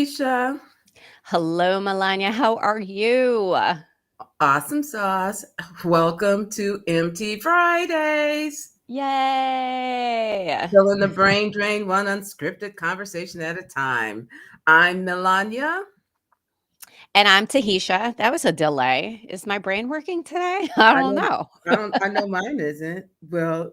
Tahitia. Hello, Melonya. How are you? Awesome sauce. Welcome to MT Fridays. Yay. Filling the brain drain, one unscripted conversation at a time. I'm Melonya. And I'm Tahitia. That was a delay. Is my brain working today? I I don't know, know. I know mine isn't. Well,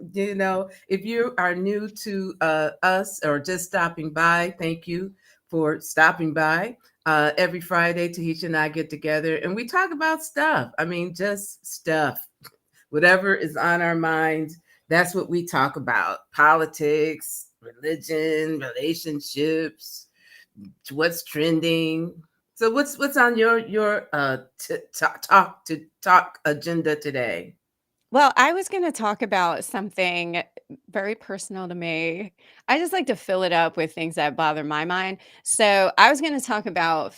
if you are new to us or just stopping by, thank you for stopping by. Every Friday, Tahitia and I get together and we talk about stuff. I mean, just stuff. Whatever is on our minds, that's what we talk about. Politics, religion, relationships, what's trending. So what's on your talk agenda today? Well, I was going to talk about something very personal to me. I just like to fill it up with things that bother my mind. So I was going to talk about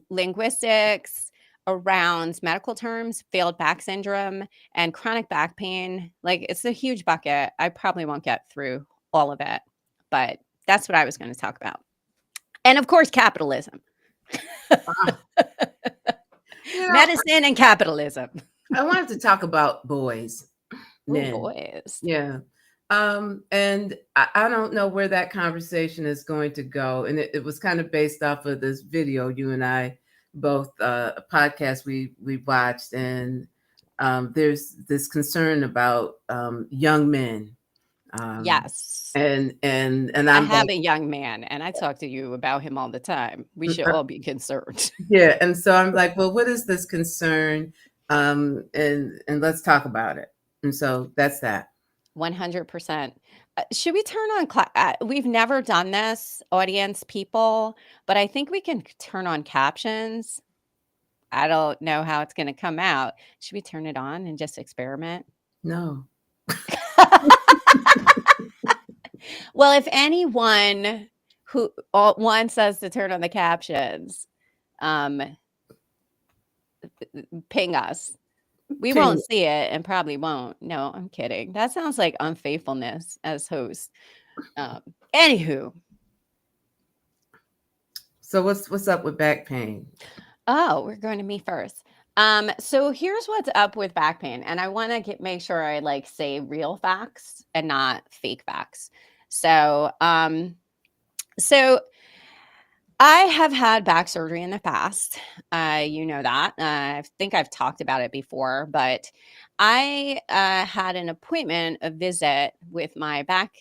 linguistics around medical terms, failed back syndrome, and chronic back pain. Like it's a huge bucket. I probably won't get through all of it, but that's what I was going to talk about. And of course, capitalism, Ah, you know, medicine, and capitalism. I wanted to talk about boys, Oh, men. boys. Yeah. And I don't know where that conversation is going to go. And it was kind of based off of this video you and I both a podcast we watched, and there's this concern about young men. Um, Yes. and I I'm have like, a young man, and I talk to you about him all the time. We should all be concerned. yeah. And so I'm like, well, what is this concern? And let's talk about it. And so that's that. 100%. Should we turn on we've never done this, audience people, but I think we can turn on captions. I don't know how it's going to come out. Should we turn it on and just experiment? No. Well, if anyone who wants us to turn on the captions, um, ping us. We won't Ping. see it and probably won't. No, I'm kidding. That sounds like unfaithfulness as host. Um, Anywho, So what's up with back pain? oh, we're going to me first. So here's what's up with back pain, and I want to make sure I like say real facts and not fake facts. So, so I have had back surgery in the past. You know that. I think I've talked about it before, but I had an appointment, a visit with my back,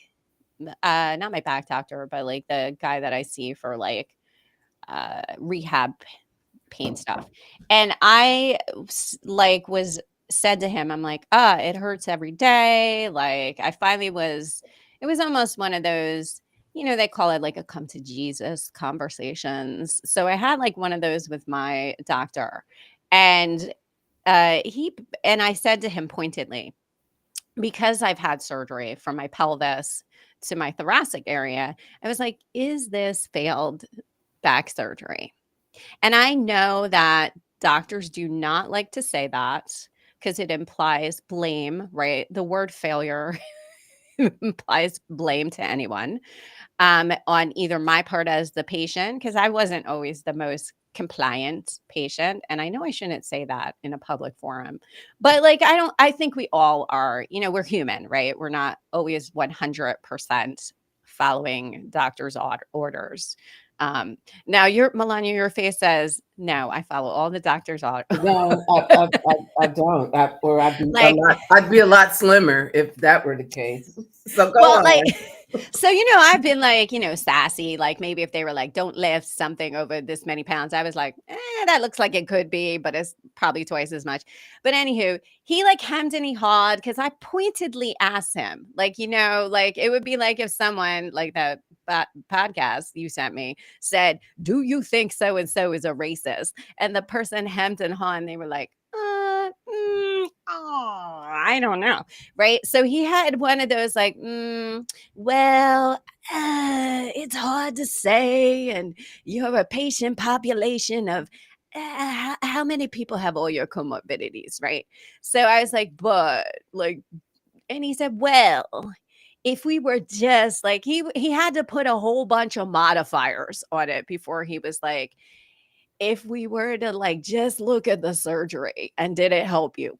not my back doctor, but like the guy that I see for like rehab pain stuff. And I was said to him, I'm like, it hurts every day. Like I finally it was almost one of those, they call it like a come to Jesus conversations. So I had like one of those with my doctor. And I said to him pointedly, because I've had surgery from my pelvis to my thoracic area, I was like, is this failed back surgery? And I know that doctors do not like to say that because it implies blame, right? The word failure implies blame to anyone on either my part as the patient, because I wasn't always the most compliant patient. And I know I shouldn't say that in a public forum, but like, I think we all are, we're human, right? We're not always 100% following doctor's orders. Now Melania, your face says, no, I follow all the doctor's orders. No, I don't. Or Like, I'd be a lot slimmer if that were the case. So go well, like, on. so, I've been like, sassy. Like maybe if they were like, don't lift something over this many pounds, I was like, that looks like it could be, but it's probably twice as much. But anywho, he like hemmed and he hawed because I pointedly asked him, like, like it would be like if someone like that podcast you sent me said, do you think so and so is a racist? And the person hemmed and hawed and they were like, oh, I don't know. Right. So he had one of those like, well, it's hard to say. And you have a patient population of how many people have all your comorbidities, right? So I was like, but like, and he said, well, if we were just like, he had to put a whole bunch of modifiers on it before he was like, if we were to like just look at the surgery and did it help you?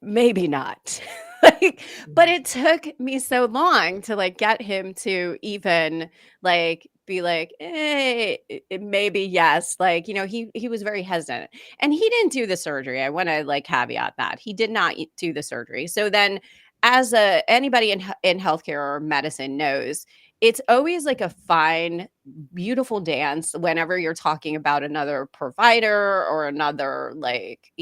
Maybe not. Like, but it took me so long to like get him to even like be like, maybe yes. Like, he was very hesitant, and he didn't do the surgery. I want to like caveat that he did not do the surgery. So then, as anybody in healthcare or medicine knows, it's always like a fine, beautiful dance whenever you're talking about another provider or another like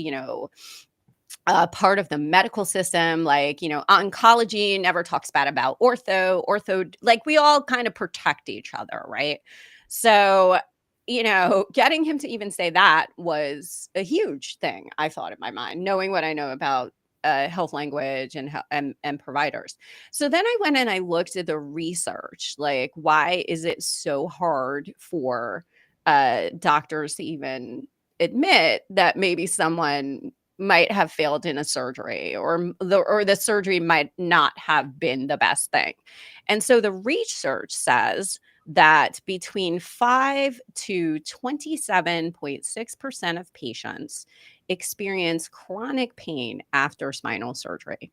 part of the medical system. Like, oncology never talks bad about ortho, like we all kind of protect each other, right? So, getting him to even say that was a huge thing, I thought, in my mind, knowing what I know about health language and providers. So then I went and I looked at the research, like, why is it so hard for doctors to even admit that maybe someone might have failed in a surgery, or the surgery might not have been the best thing. And so the research says that between 5 to 27.6% of patients experience chronic pain after spinal surgery.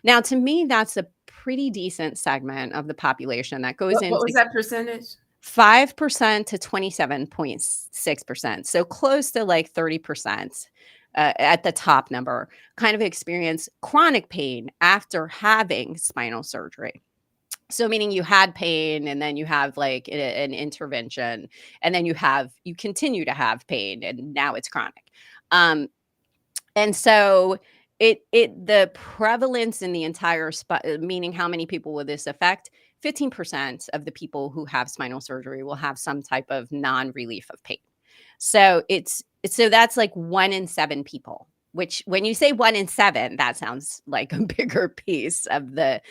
Now, to me, that's a pretty decent segment of the population that goes What into was that percentage? 5% to 27.6%. So close to like 30%, at the top number, kind of experience chronic pain after having spinal surgery. So meaning you had pain, and then you have like an intervention, and then you continue to have pain, and now it's chronic. Um, and so the prevalence in the entire meaning how many people will this affect? 15% of the people who have spinal surgery will have some type of non-relief of pain. So so that's like 1 in 7 people, which when you say 1 in 7, that sounds like a bigger piece of the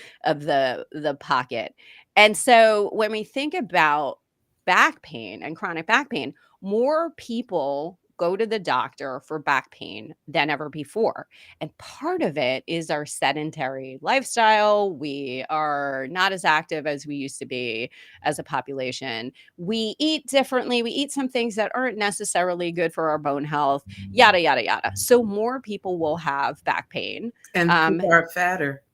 pocket. And so when we think about back pain and chronic back pain, more people go to the doctor for back pain than ever before. And part of it is our sedentary lifestyle. We are not as active as we used to be as a population. We eat differently. We eat some things that aren't necessarily good for our bone health, yada, yada, yada. So more people will have back pain. And people are fatter.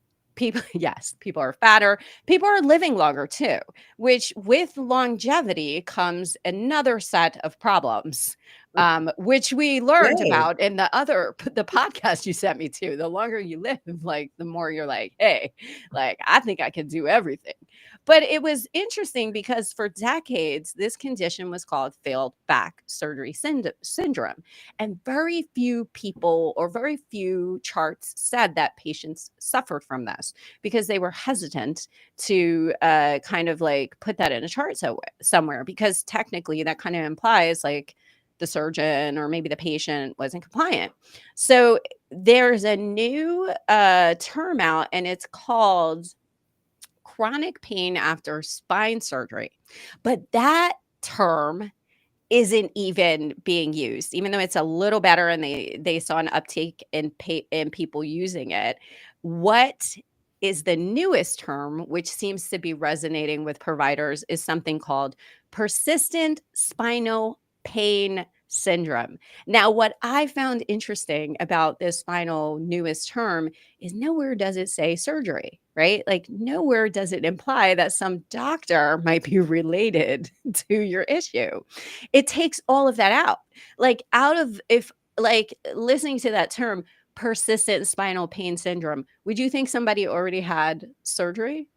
Yes, people are fatter. People are living longer too, which with longevity comes another set of problems, which we learned Yay. about in the podcast you sent me to. The longer you live, like the more you're like, hey, like I think I can do everything. But it was interesting because for decades, this condition was called failed back surgery syndrome. And very few people or very few charts said that patients suffered from this because they were hesitant to kind of like put that in a chart somewhere, because technically that kind of implies like the surgeon or maybe the patient wasn't compliant. So there's a new term out, and it's called chronic pain after spine surgery. But that term isn't even being used, even though it's a little better and they saw an uptake in people using it. What is the newest term, which seems to be resonating with providers, is something called persistent spinal pain syndrome. Now, what I found interesting about this final newest term is nowhere does it say surgery, right? Like nowhere does it imply that some doctor might be related to your issue. It takes all of that out. Like out of if like listening to that term persistent spinal pain syndrome, would you think somebody already had surgery?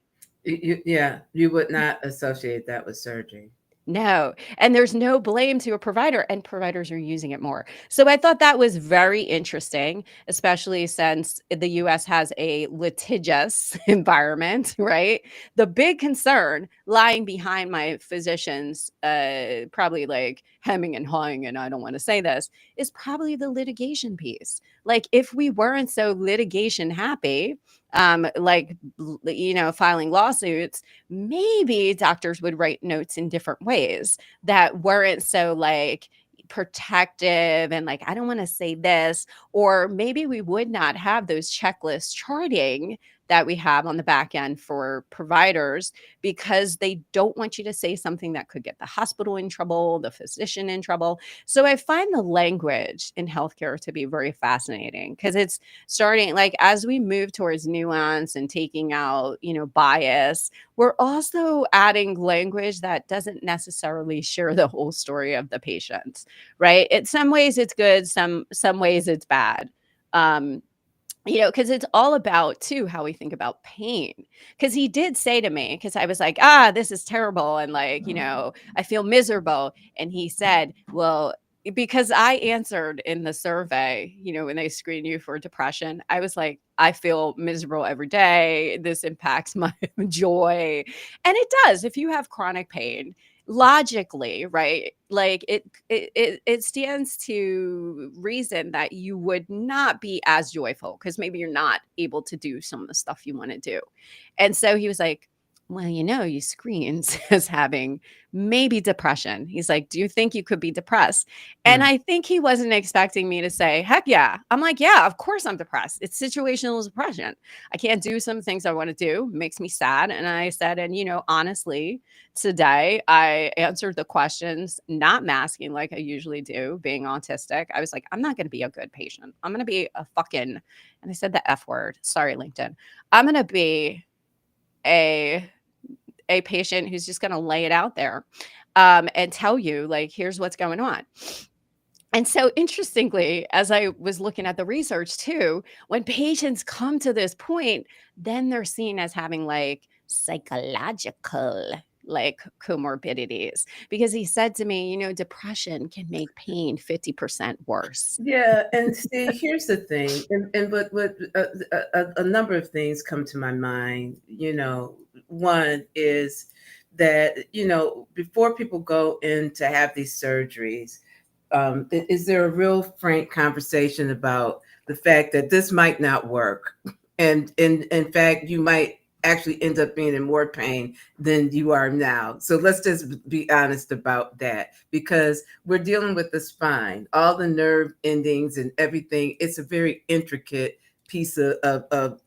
Yeah, you would not associate that with surgery. No. And there's no blame to a provider, and providers are using it more. So I thought that was very interesting, especially since the US has a litigious environment, right? The big concern lying behind my physicians, probably like hemming and hawing, and I don't want to say this, is probably the litigation piece. Like if we weren't so litigation happy, filing lawsuits, maybe doctors would write notes in different ways that weren't so like protective and like, I don't want to say this, or maybe we would not have those checklists charting that we have on the back end for providers, because they don't want you to say something that could get the hospital in trouble, the physician in trouble. So I find the language in healthcare to be very fascinating, because it's starting, like, as we move towards nuance and taking out, bias, we're also adding language that doesn't necessarily share the whole story of the patient, right? In some ways it's good, some ways it's bad. Um, because it's all about too how we think about pain. Because he did say to me, because I was like, this is terrible, and like, I feel miserable. And he said, well, because I answered in the survey, when they screen you for depression, I was like, I feel miserable every day. This impacts my joy. And it does. If you have chronic pain, logically, right, like it stands to reason that you would not be as joyful, because maybe you're not able to do some of the stuff you want to do. And so he was like, well, you screens as having maybe depression. He's like, do you think you could be depressed? And Mm. I think he wasn't expecting me to say, heck yeah. I'm like, yeah, of course I'm depressed. It's situational depression. I can't do some things I want to do. It makes me sad. And I said, and honestly, today I answered the questions, not masking like I usually do, being autistic. I was like, I'm not going to be a good patient. I'm going to be a fucking, and I said the F word. Sorry, LinkedIn. I'm going to be a patient who's just going to lay it out there, and tell you, like, here's what's going on. And so, interestingly, as I was looking at the research too, when patients come to this point, then they're seen as having like psychological, like, comorbidities. Because he said to me, depression can make pain 50% worse. Yeah, and see, here's the thing, and what a number of things come to my mind. One is that before people go in to have these surgeries, is there a real frank conversation about the fact that this might not work, and in fact you might actually end up being in more pain than you are now. So let's just be honest about that, because we're dealing with the spine, all the nerve endings and everything. It's a very intricate piece of of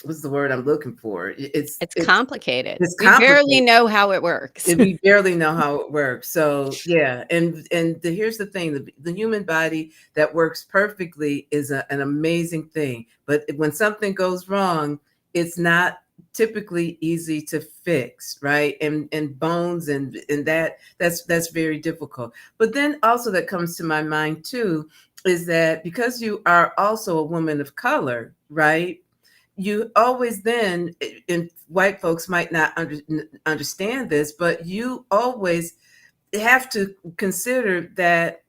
what's the word I'm looking for? It's It's it's complicated. it's We barely complicated. know how it works. And we barely know how it works. So yeah, here's the thing: the human body that works perfectly is an amazing thing. But when something goes wrong, it's not typically easy to fix, right? And bones and that's very difficult. But then also that comes to my mind too is that because you are also a woman of color, right? You always then, and white folks might not understand this, but you always have to consider that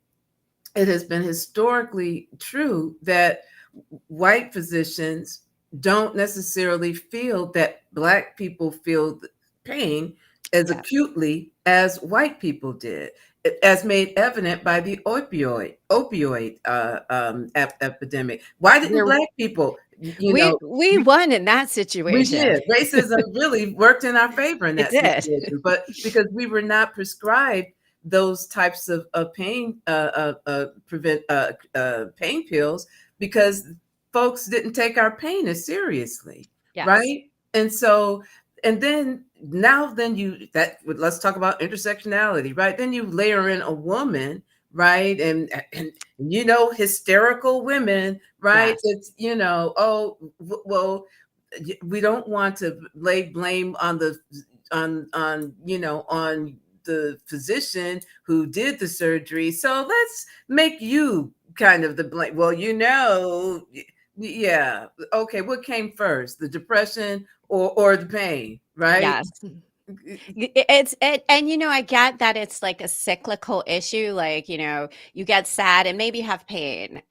it has been historically true that white physicians don't necessarily feel that black people feel pain as Yeah. acutely as white people did, as made evident by the opioid epidemic. Why didn't We're, black people, we won in that we situation. did. Racism really worked in our favor in It that did. situation, but because we were not prescribed those types of pain prevent pain pills, because folks didn't take our pain as seriously, Yes. right? And so, and then now, then let's talk about intersectionality, right? Then you layer in a woman, right, and hysterical women, right? Yes. It's oh well, we don't want to lay blame on on the physician who did the surgery, so let's make you kind of the blame. Well, yeah, okay, what came first, the depression or the pain, right? Yes. And I get that it's like a cyclical issue. Like, you get sad and maybe have pain,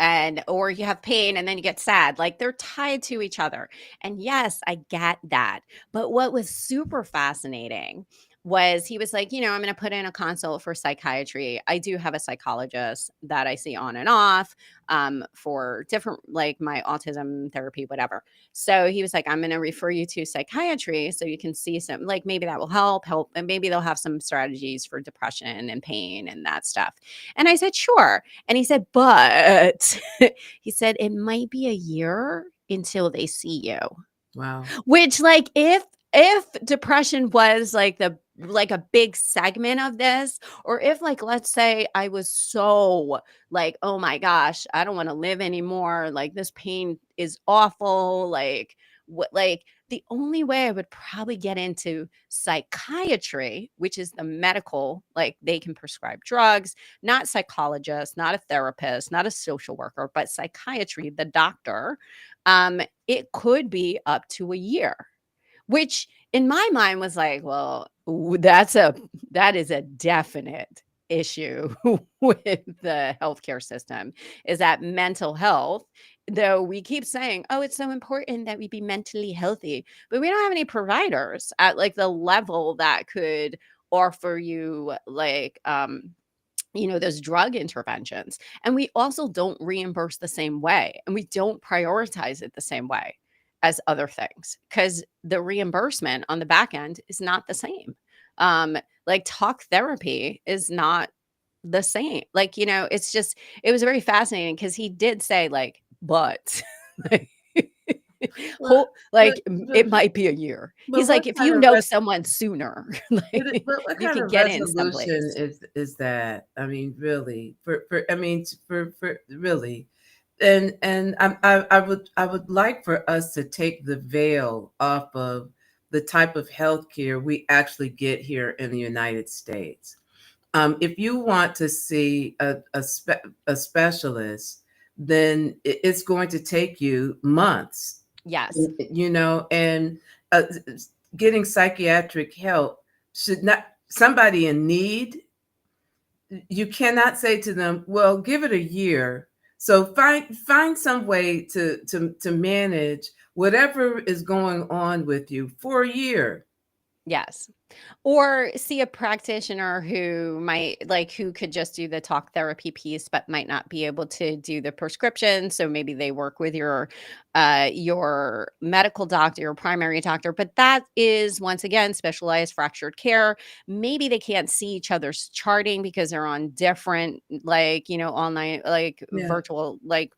or you have pain and then you get sad. Like, they're tied to each other. And yes, I get that. But what was super fascinating was he was like, I'm going to put in a consult for psychiatry. I do have a psychologist that I see on and off for different, like my autism therapy, whatever. So he was like, I'm going to refer you to psychiatry so you can see some, like maybe that will help. And maybe they'll have some strategies for depression and pain and that stuff. And I said, sure. And he said, but he said, it might be a year until they see you. Wow. Which, like, if depression was like a big segment of this, or if, like, let's say I was so like, oh my gosh, I don't want to live anymore, like this pain is awful, like what, like the only way I would probably get into psychiatry, which is the medical, like they can prescribe drugs, not psychologist, not a therapist, not a social worker, but psychiatry, the doctor, it could be up to a year, which in my mind was like, well, that is a definite issue with the healthcare system, is that mental health, though we keep saying, oh, it's so important that we be mentally healthy, but we don't have any providers at like the level that could offer you like those drug interventions. And we also don't reimburse the same way, and we don't prioritize it the same way as other things, because the reimbursement on the back end is not the same. Like talk therapy is not the same. Like, it was very fascinating because he did say like, but like, Well, but, but, it might be a year. but He's what like, if kind you of know someone sooner, like but what you kind could of get in resolution someplace. is that? I mean, really, for really, and I would like for us to take the veil off of the type of healthcare we actually get here in the United States. If you want to see a specialist, then it's going to take you months, Yes. and uh, getting psychiatric help should not, somebody in need, you cannot say to them, well, give it a year. So find some way to manage whatever is going on with you for a year. Yes. Or see a practitioner who could just do the talk therapy piece, but might not be able to do the prescription. So maybe they work with your medical doctor, your primary doctor, but that is once again specialized fractured care. Maybe they can't see each other's charting because they're on different, like, online, like Yeah. virtual, like,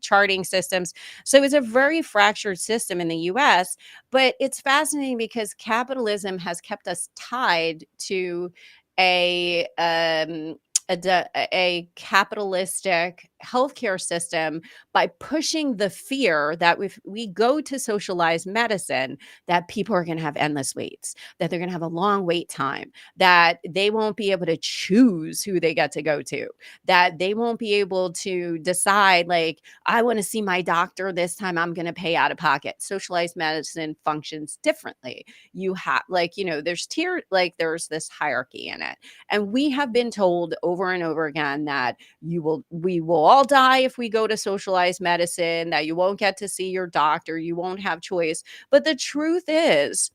charting systems. So it's a very fractured system in the US. But it's fascinating because capitalism has kept us tied to a a capitalistic healthcare system by pushing the fear that if we go to socialized medicine, that people are going to have endless waits, that they're going to have a long wait time, that they won't be able to choose who they get to go to, that they won't be able to decide, like, I want to see my doctor this time, I'm going to pay out of pocket. Socialized medicine functions differently. You have, like, there's there's this hierarchy in it. And we have been told over and over again that we will all die if we go to socialized medicine, that you won't get to see your doctor, you won't have choice. But the truth is,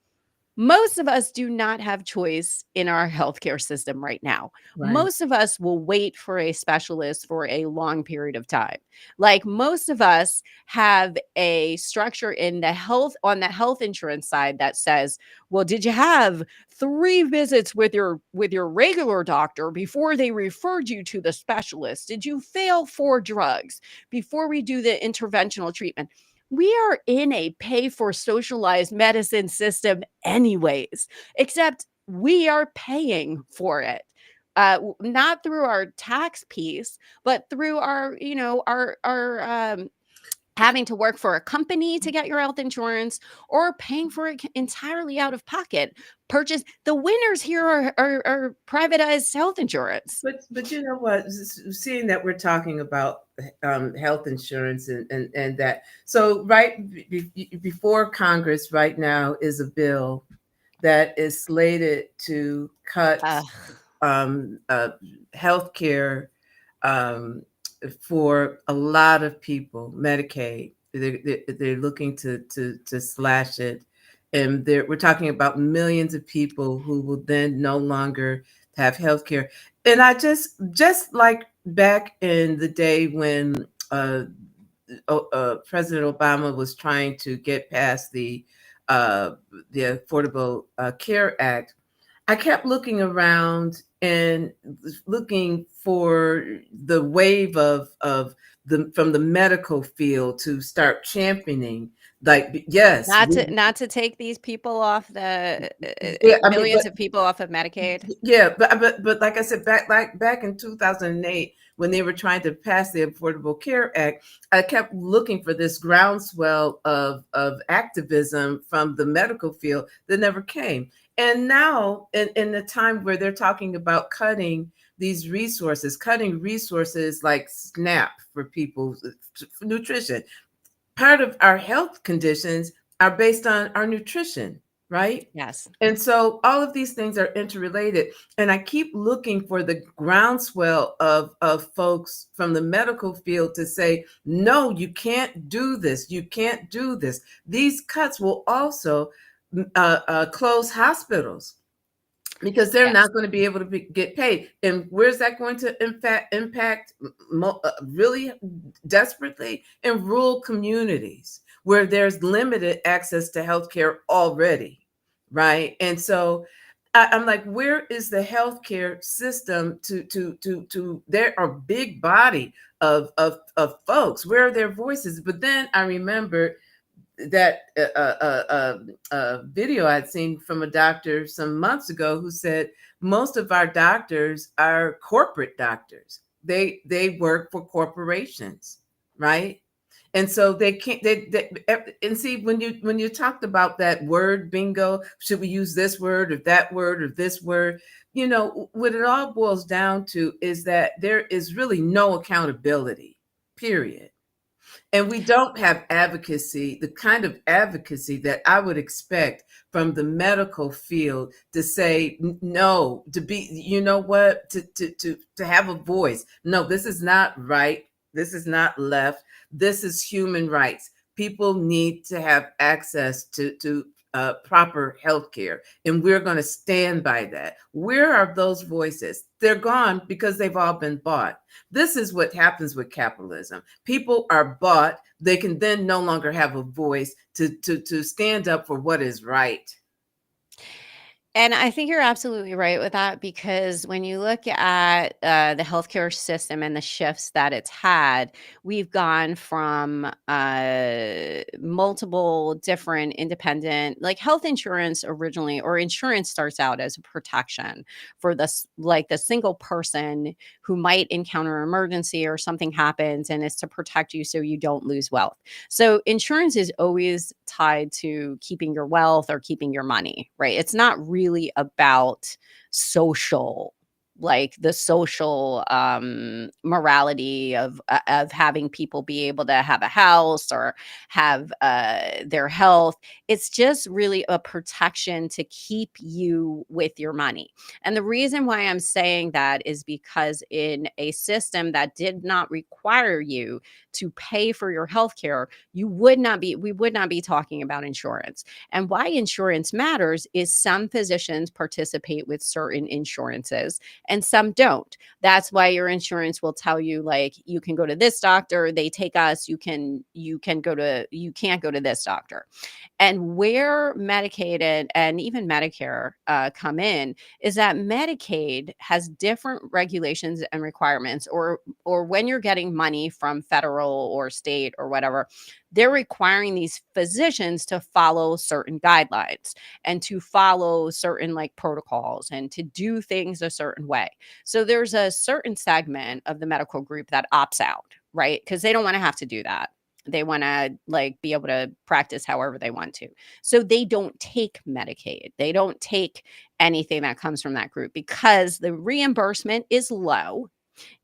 most of us do not have choice in our healthcare system right now. Right. Most of us will wait for a specialist for a long period of time. Like most of us have a structure in the health insurance side that says, well, did you have 3 visits with your regular doctor before they referred you to the specialist? Did you fail 4 drugs before we do the interventional treatment? We are in a pay for socialized medicine system anyways, except we are paying for it. Not through our tax piece, but through our, having to work for a company to get your health insurance, or paying for it entirely out of pocket. Purchase the winners here are privatized health insurance. But you know what? Seeing that we're talking about health insurance and that, so right before Congress right now is a bill that is slated to cut Uh, health care um, for a lot of people, Medicaid. They're looking to slash it, And we're talking about millions of people who will then no longer have health care. And I just like back in the day when President Obama was trying to get past uh, the Affordable Care Act, I kept looking around and looking for the wave of the from the medical field to start championing. Like, yes, Not to take these people off the yeah, I mean, millions of people off of Medicaid. yeah, but like I said, back in 2008, when they were trying to pass the Affordable Care Act, I kept looking for this groundswell of activism from the medical field that never came. And now, in the time where they're talking about cutting resources like SNAP for people, for nutrition, part of our health conditions are based on our nutrition, right? Yes. And so all of these things are interrelated. And I keep looking for the groundswell of folks from the medical field to say, no, you can't do this. You can't do this. These cuts will also close hospitals because they're Yes. not going to be able to get paid. And where's that going to impact really desperately? In rural communities where there's limited access to healthcare already, right? And so I'm like, where is the healthcare system to there are big body of folks, where are their voices? But then I remember that video I'd seen from a doctor some months ago who said most of our doctors are corporate doctors. They work for corporations, right? And so they can't and see, when you talked about that word bingo, should we use this word or that word or this word? You know, what it all boils down to is that there is really no accountability, period. And we don't have advocacy, the kind of advocacy that I would expect from the medical field to say no, to be, you know what, to have a voice. No, this is not right. This is not left. This is human rights. People need to have access to proper health care. And we're going to stand by that. Where are those voices? They're gone because they've all been bought. This is what happens with capitalism. People are bought. They can then no longer have a voice to stand up for what is right. And I think you're absolutely right with that, because when you look at the healthcare system and the shifts that it's had, we've gone from multiple different independent, like health insurance originally, or insurance starts out as a protection for this, like the single person who might encounter an emergency or something happens, and it's to protect you so you don't lose wealth. So insurance is always tied to keeping your wealth or keeping your money, right? It's not really about social, like the social morality of having people be able to have a house or have their health. It's just really a protection to keep you with your money. And the reason why I'm saying that is because in a system that did not require you to pay for your health care, we would not be talking about insurance. And why insurance matters is some physicians participate with certain insurances and some don't. That's why your insurance will tell you, like, you can go to this doctor, they take us, you can't go to this doctor. And where Medicaid and even Medicare come in is that Medicaid has different regulations and requirements, or when you're getting money from federal or state or whatever, they're requiring these physicians to follow certain guidelines and to follow certain like protocols and to do things a certain way. So there's a certain segment of the medical group that opts out, right? Because they don't want to have to do that. They want to like be able to practice however they want to. So they don't take Medicaid. They don't take anything that comes from that group because the reimbursement is low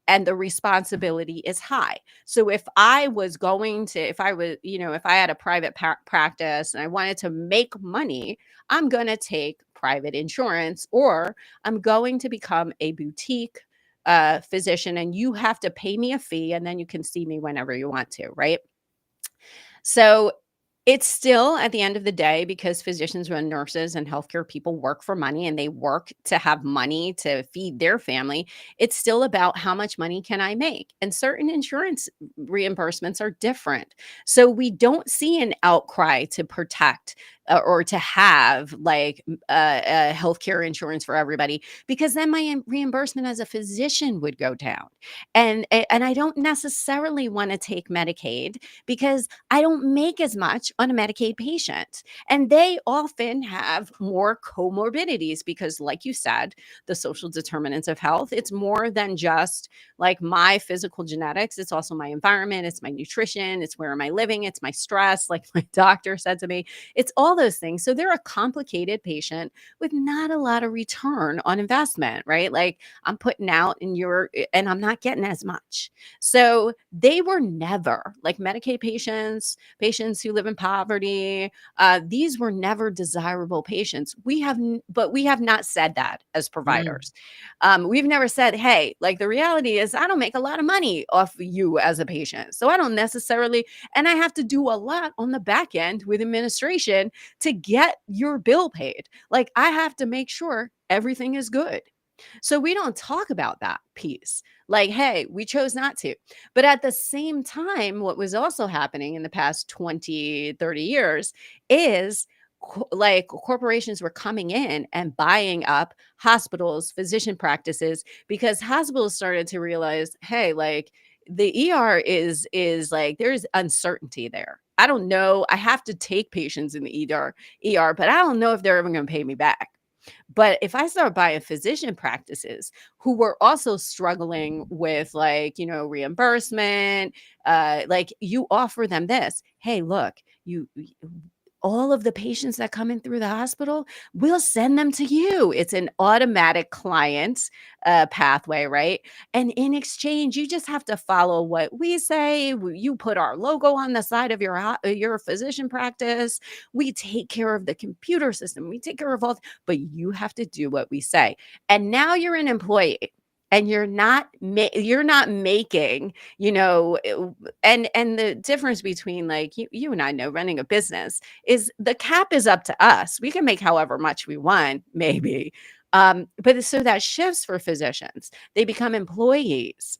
and the responsibility is high. So if I was going to, if I was, if I had a private practice and I wanted to make money, I'm going to take private insurance, or I'm going to become a boutique physician, and you have to pay me a fee and then you can see me whenever you want to, right? So It's still at the end of the day, because physicians and nurses and healthcare people work for money and they work to have money to feed their family. It's still about how much money can I make? And certain insurance reimbursements are different. So we don't see an outcry to protect or to have like healthcare insurance for everybody, because then my reimbursement as a physician would go down. And I don't necessarily want to take Medicaid because I don't make as much on a Medicaid patient. And they often have more comorbidities because, like you said, the social determinants of health, it's more than just like my physical genetics. It's also my environment, it's my nutrition, it's where am I living, it's my stress, like my doctor said to me. It's all those things. So they're a complicated patient with not a lot of return on investment, right? Like I'm putting out and I'm not getting as much. So they were never like Medicaid patients, patients who live in poverty. These were never desirable patients. But we have not said that as Mm. providers. We've never said, hey, like the reality is I don't make a lot of money off you as a patient. So I don't necessarily, and I have to do a lot on the back end with administration to get your bill paid. Like I have to make sure everything is good. So we don't talk about that piece. Like, hey, we chose not to. But at the same time, what was also happening in the past 20, 30 years is like corporations were coming in and buying up hospitals, physician practices, because hospitals started to realize, hey, like the ER is like there's uncertainty there. I don't know. I have to take patients in the ER, but I don't know if they're ever going to pay me back. But if I start buying physician practices who were also struggling with like, reimbursement, like you offer them this, hey, look, all of the patients that come in through the hospital, we'll send them to you. It's an automatic client pathway, right? And in exchange, you just have to follow what we say. You put our logo on the side of your physician practice. We take care of the computer system. We take care of all, but you have to do what we say. And now you're an employee. And you're not making, and the difference between like you and I know running a business is the cap is up to us. We can make however much we want, maybe. But so that shifts for physicians. They become employees.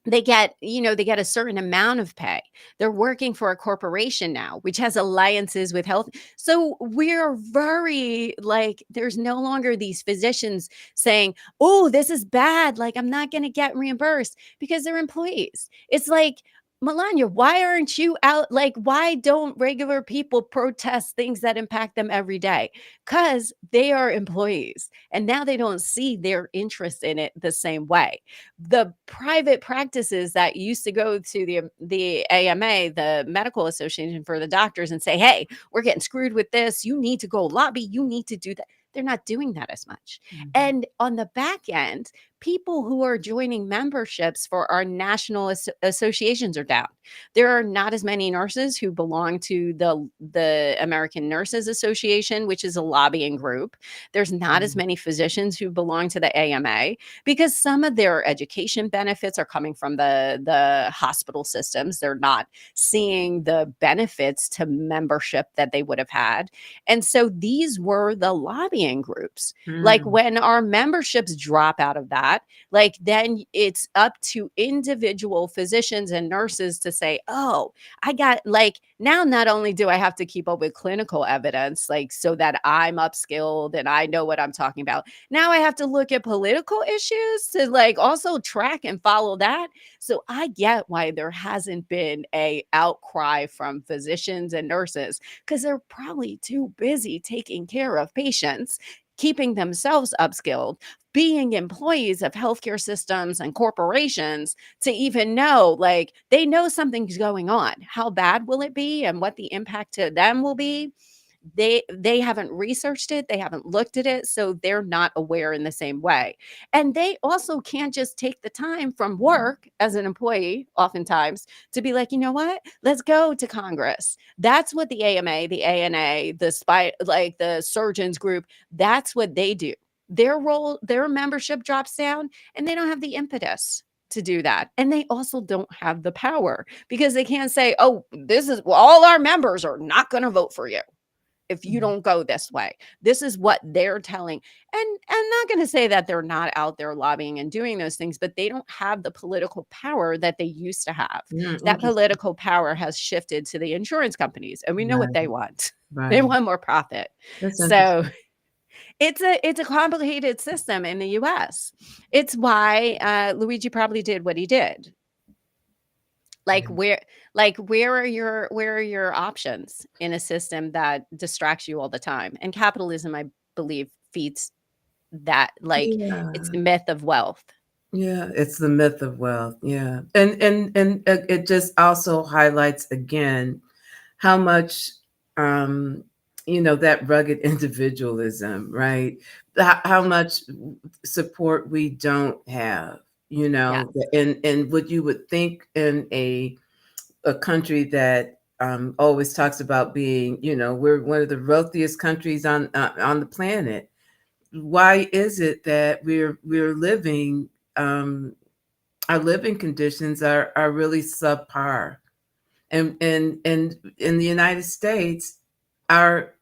They get a certain amount of pay. They're working for a corporation now, which has alliances with health. So we're very like, there's no longer these physicians saying, oh, this is bad. Like, I'm not going to get reimbursed because they're employees. It's like, Melonya, why aren't you out? Like, why don't regular people protest things that impact them every day? Because they are employees. And now they don't see their interest in it the same way. The private practices that used to go to the AMA, the Medical Association for the doctors, and say, "Hey, we're getting screwed with this. You need to go lobby. You need to do that." They're not doing that as much. Mhm. And on the back end, people who are joining memberships for our national associations are down. There are not as many nurses who belong to the American Nurses Association, which is a lobbying group. There's not as Mhm. many physicians who belong to the AMA because some of their education benefits are coming from the hospital systems. They're not seeing the benefits to membership that they would have had. And so these were the lobbying groups. Like Mm. when our memberships drop out of that, like then it's up to individual physicians and nurses to say, oh, I got like now not only do I have to keep up with clinical evidence, like so that I'm upskilled and I know what I'm talking about, now I have to look at political issues to like also track and follow that. So I get why there hasn't been a outcry from physicians and nurses because they're probably too busy taking care of patients, keeping themselves upskilled, being employees of healthcare systems and corporations to even know, like, they know something's going on. How bad will it be and what the impact to them will be? They haven't researched it, they haven't looked at it, so they're not aware in the same way. And they also can't just take the time from work as an employee oftentimes to be like, you know what, let's go to Congress. That's what the AMA, the ANA, like the surgeons group, that's what they do. Their role, their membership drops down and they don't have the impetus. to do that. And they also don't have the power because they can't say, oh, this is all our members are not going to vote for you if you don't go this way. This is what they're telling. And I'm not going to say that they're not out there lobbying and doing those things, but they don't have the political power that they used to have. That Interesting. political power has shifted to the insurance companies, and we know what Right. they want. They Right. want more profit. That's So interesting. it's a complicated system in the US. It's why Luigi probably did what he did. Like where where are your options in a system that distracts you all the time? And capitalism, I believe, feeds that, like, it's Yeah. the myth of wealth. Yeah, it's the myth of wealth. Yeah. And it just also highlights again how much that rugged individualism, right? How much support we don't have, Yeah. and what you would think in a country that always talks about being, we're one of the wealthiest countries on the planet. Why is it that we're living our living conditions are really subpar? And in the United States, our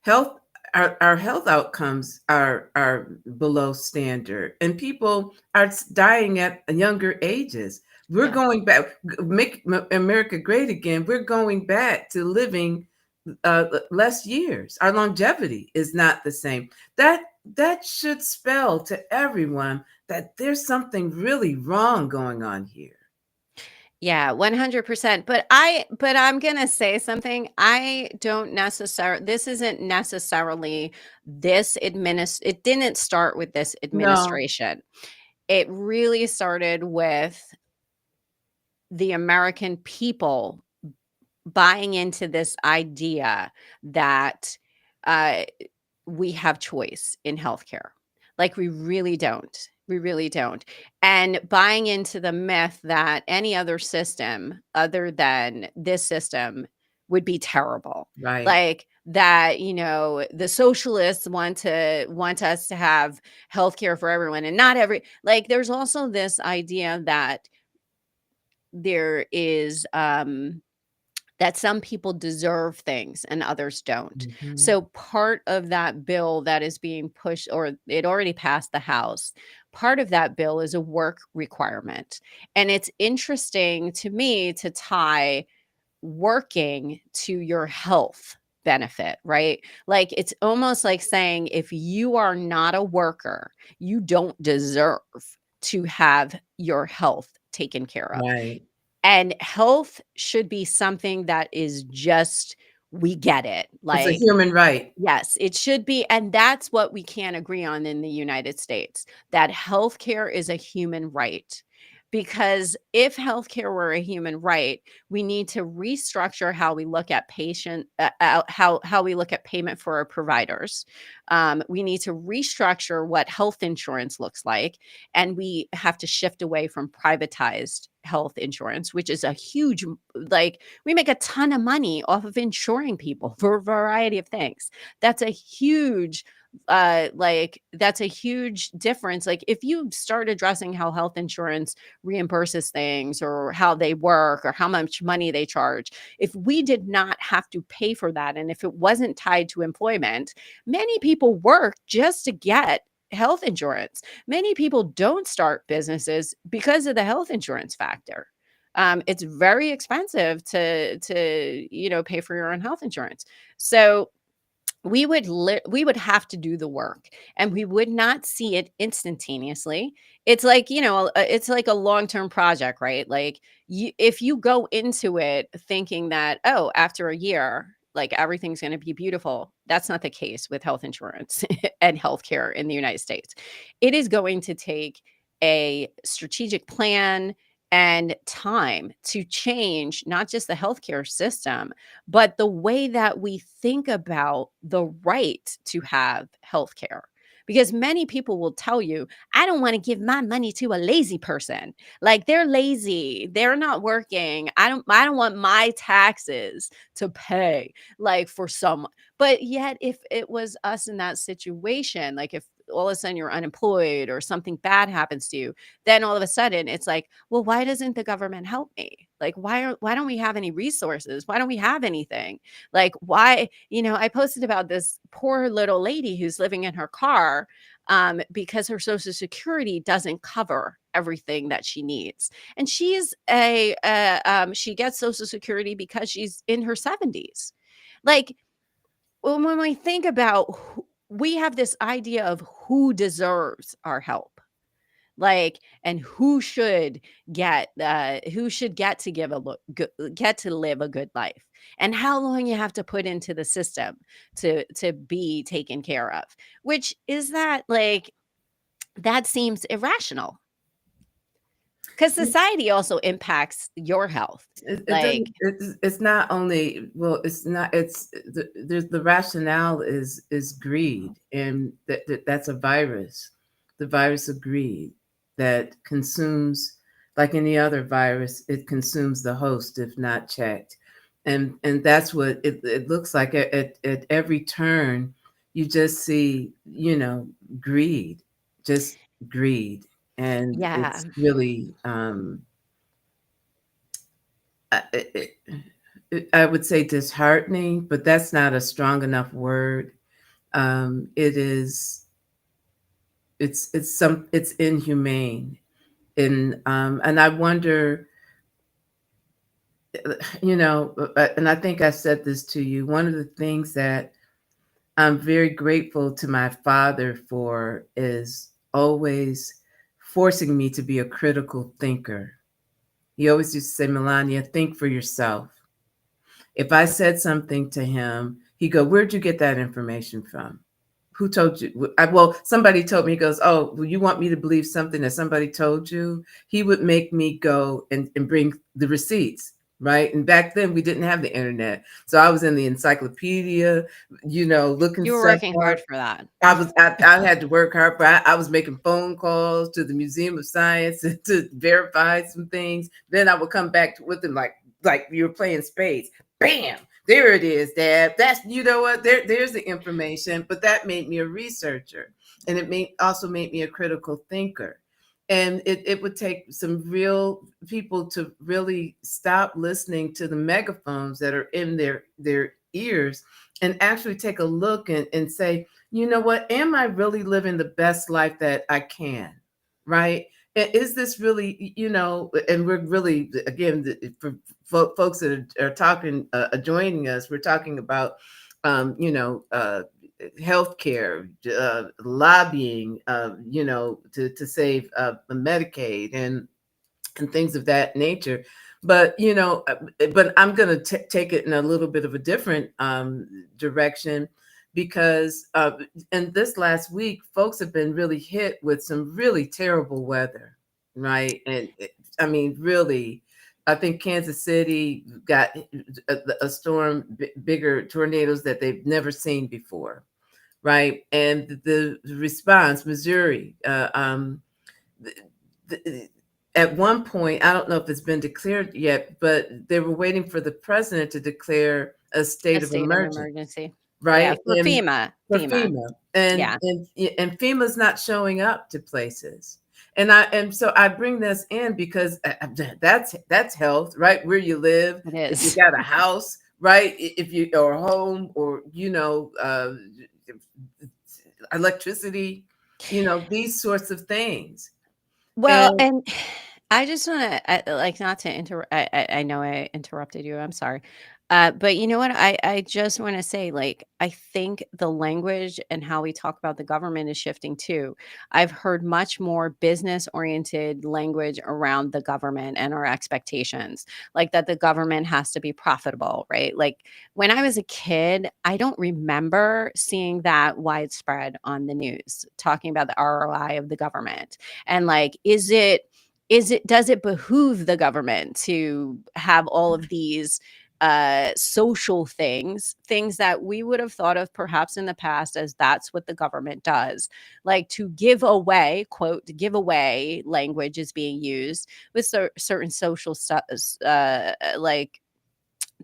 health our health outcomes are below standard, and people are dying at younger ages. We're Yeah. going back, make America great again. We're going back to living less years. Our longevity is not the same. That should spell to everyone that there's something really wrong going on here. Yeah, 100%. But I'm going to say something. I don't necessarily, this isn't necessarily it didn't start with this No, administration. It really started with the American people buying into this idea that uh, we have choice in healthcare. Like, we really don't. We really don't. And buying into the myth that any other system other than this system would be terrible. right. Like that, the socialists want us to have healthcare for everyone and not every, like, there's also this idea that there is that some people deserve things and others don't. Mhm. So part of that bill that is being pushed, or it already passed the House, part of that bill is a work requirement. And it's interesting to me to tie working to your health benefit, right? Like, it's almost like saying if you are not a worker, you don't deserve to have your health taken care of. Right. And health should be something that is just, we get it. It's a Like, human right. yes, it should be. And that's what we can't agree on in the United States, that healthcare is a human right. Because if healthcare were a human right, we need to restructure how we look at how we look at payment for our providers. We need to restructure what health insurance looks like, and we have to shift away from privatized health insurance, which is a huge, like, we make a ton of money off of insuring people for a variety of things. That's a huge that's a huge difference. Like, if you start addressing how health insurance reimburses things, or how they work, or how much money they charge, if we did not have to pay for that, and if it wasn't tied to employment, many people work just to get health insurance. Many people don't start businesses because of the health insurance factor. It's very expensive to pay for your own health insurance. So we would have to do the work, and we would not see it instantaneously. It's like, it's like a long-term project, right? Like, if you go into it thinking that, oh, after a year, like, everything's going to be beautiful, that's not the case with health insurance and healthcare in the United States. It is going to take a strategic plan and time to change not just the healthcare system, but the way that we think about the right to have healthcare. Because many people will tell you, I don't want to give my money to a lazy person. Like, they're lazy, they're not working. I don't want my taxes to pay, like, for someone. But yet, if it was us in that situation, like, if all of a sudden you're unemployed or something bad happens to you, then all of a sudden it's like, well, why doesn't the government help me? Like, why don't we have any resources? Why don't we have anything? Like, why, I posted about this poor little lady who's living in her car because her Social Security doesn't cover everything that she needs. And she gets Social Security because she's in her 70s. Like, when we think about, we have this idea of who deserves our help, like, and who should get to get to live a good life, and how long you have to put into the system to be taken care of, which is that, like, that seems irrational, because society also impacts your health. It Like, doesn't. It's not only. Well, it's not. There's the rationale is greed, and that's a virus, the virus of greed that consumes, like any other virus, it consumes the host if not checked, and that's what it looks like at every turn. You just see, greed, just greed, and yeah. it's really I would say disheartening, but that's not a strong enough word. It is. It's inhumane, and I wonder, and I think I said this to you. One of the things that I'm very grateful to my father for is always forcing me to be a critical thinker. He always used to say, Melonya, think for yourself. If I said something to him, he'd go, where'd you get that information from? Who told you? Well, somebody told me. He goes, oh, well, you want me to believe something that somebody told you? He would make me go and bring the receipts, right? And back then we didn't have the internet. So I was in the encyclopedia, looking You were stuff working up. hard for that. I had to work hard, but I was making phone calls to the Museum of Science to verify some things. Then I would come back with them like you were playing spades. Bam! There it is, Dad. That's, you know what? There's the information. But that made me a researcher, and it also made me a critical thinker. And it would take some real people to really stop listening to the megaphones that are in their ears and actually take a look and say, you know what? Am I really living the best life that I can? Right? Is this really, and we're really, again, for folks that are talking, joining us, we're talking about, healthcare, lobbying, to save Medicaid and things of that nature. But but I'm going to take it in a little bit of a different direction, because in this last week, folks have been really hit with some really terrible weather, right? And I mean, really, I think Kansas City got a storm, bigger tornadoes that they've never seen before, right? And the response, Missouri, the, at one point, I don't know if it's been declared yet, but they were waiting for the president to declare a A state of state of emergency, emergency. Yeah, right? for And FEMA. for FEMA. FEMA, and Yeah, FEMA's not showing up to places. And so I bring this in because that's health, right? Where you live, it if you is. got a house, right? If you, or a home, or electricity, these sorts of things. Well, And and I just want to, like, not to interrupt. I know I interrupted you. I'm sorry. But you know what? I just want to say, like, I think the language and how we talk about the government is shifting too. I've heard much more business oriented language around the government and our expectations, like that the government has to be profitable, right? Like, when I was a kid, I don't remember seeing that widespread on the news, talking about the ROI of the government. And, like, does it behoove the government to have all of these social things that we would have thought of perhaps in the past as that's what the government does, like to give away, quote, give away language is being used with certain social stuff, like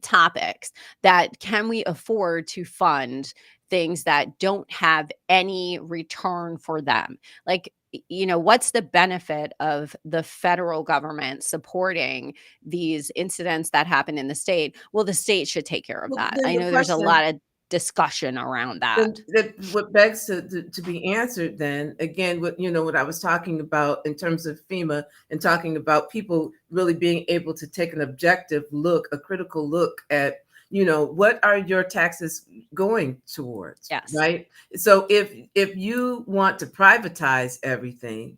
topics, that can we afford to fund things that don't have any return for them. Like, what's the benefit of the federal government supporting these incidents that happen in the state? Well, the state should take care of Well, that. then I the know there's a question, lot of discussion around then that. that what begs to be answered then again, what what I was talking about in terms of FEMA, and talking about people really being able to take an objective look, a critical look at what are your taxes going towards, Yes. right? So if you want to privatize everything,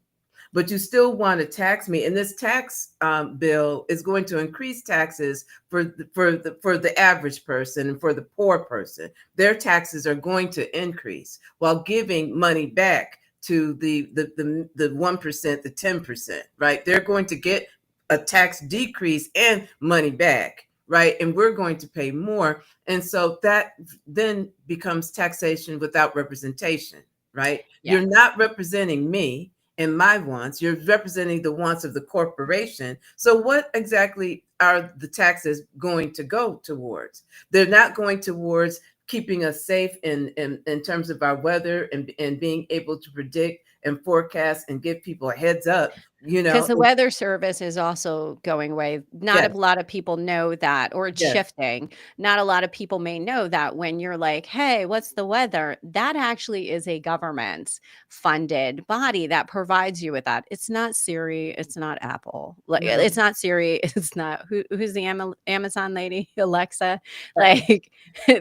but you still want to tax me, and this tax bill is going to increase taxes for the average person and for the poor person. Their taxes are going to increase while giving money back to the 1%, the 10%, right? They're going to get a tax decrease and money back, right? And we're going to pay more. And so that then becomes taxation without representation, right? Yeah. You're not representing me and my wants. You're representing the wants of the corporation. So what exactly are the taxes going to go towards? They're not going towards keeping us safe in terms of our weather, and being able to predict and forecast and give people a heads up, Because the weather service is also going away. Not a Yes, lot of people know that, or it's yes, shifting. Not a lot of people may know that when you're like, "Hey, what's the weather?" That actually is a government funded body that provides you with that. It's not Siri, it's not Apple. Like, no, it's not Siri, it's not who's the Amazon lady? Alexa. uh, Like,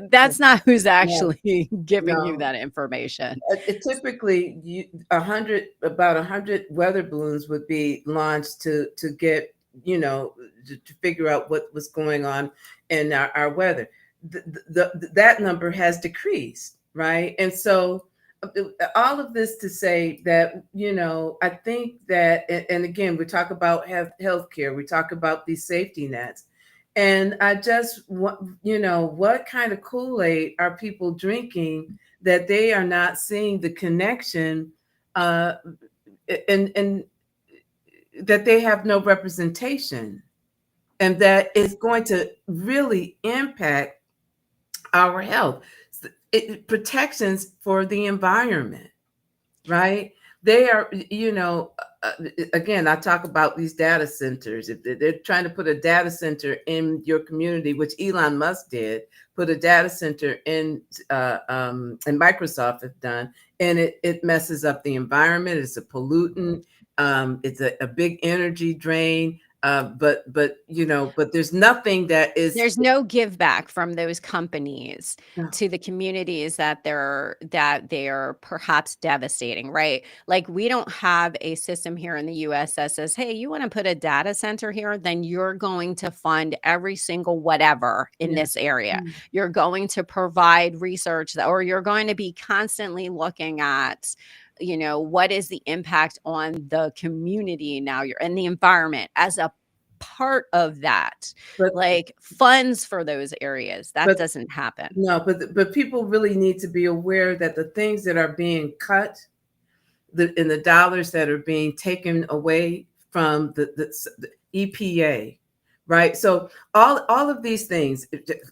that's not who's no, actually giving you no. that information. Typically, about 100 weather balloons would be launched to get to figure out what was going on in our weather. That number has decreased, right? And so all of this to say that I think that, and again, we talk about healthcare, we talk about these safety nets, and I just want what kind of Kool-Aid are people drinking that they are not seeing the connection, uh, and that they have no representation, and that is going to really impact our health. Protections for the environment, right? They are, again, I talk about these data centers. If they're trying to put a data center in your community, which Elon Musk did, put a data center in, and Microsoft have done, and it messes up the environment. It's a pollutant. It's a big energy drain. But there's nothing that is. There's no give back from those companies No, to the communities that they are perhaps devastating, right? Like, we don't have a system here in the US that says, "Hey, you wanna put a data center here? Then you're going to fund every single whatever in yeah. this area. Mm. You're going to provide research that, or you're going to be constantly looking at, what is the impact on the community now you're in the environment as a part of that." But Like, funds for those areas, that but doesn't happen. no, but people really need to be aware that the things that are being cut, and the dollars that are being taken away from the EPA, right? So all of these things,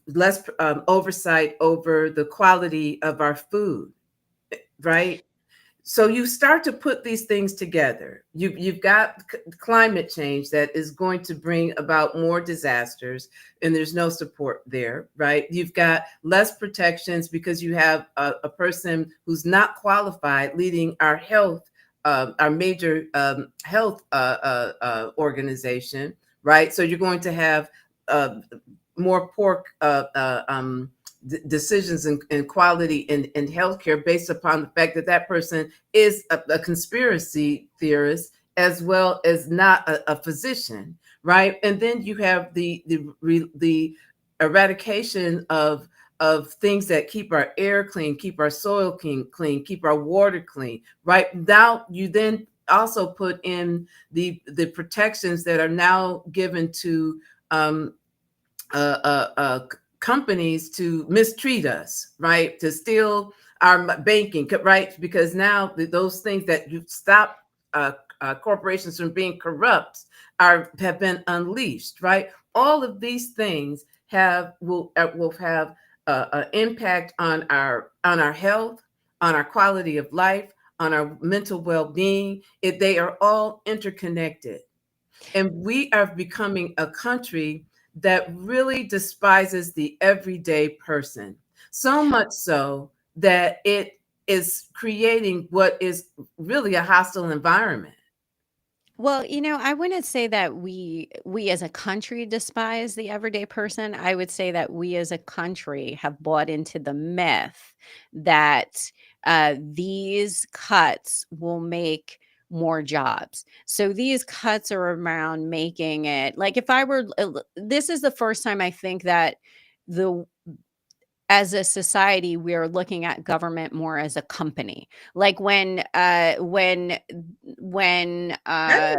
less oversight over the quality of our food, right? So you start to put these things together. You've got climate change that is going to bring about more disasters, and there's no support there, right? You've got less protections because you have a person who's not qualified leading our major health organization, right? So you're going to have uh, more poor decisions and quality in healthcare based upon the fact that that person is a conspiracy theorist as well as not a physician, right? And then you have the eradication of things that keep our air clean, keep our soil clean, keep our water clean, right? Now you then also put in the protections that are now given to um, companies to mistreat us, right? To steal our banking, right? Because now those things that you stop corporations from being corrupt have been unleashed, right? All of these things will have impact on our health, on our quality of life, on our mental well-being. They are all interconnected, and we are becoming a country that really despises the everyday person, so much so that it is creating what is really a hostile environment. Well, I wouldn't say that we as a country despise the everyday person. I would say that we as a country have bought into the myth that these cuts will make more jobs. So these cuts are around making it like if I were this is the first time I think that the as a society we're looking at government more as a company, like when I don't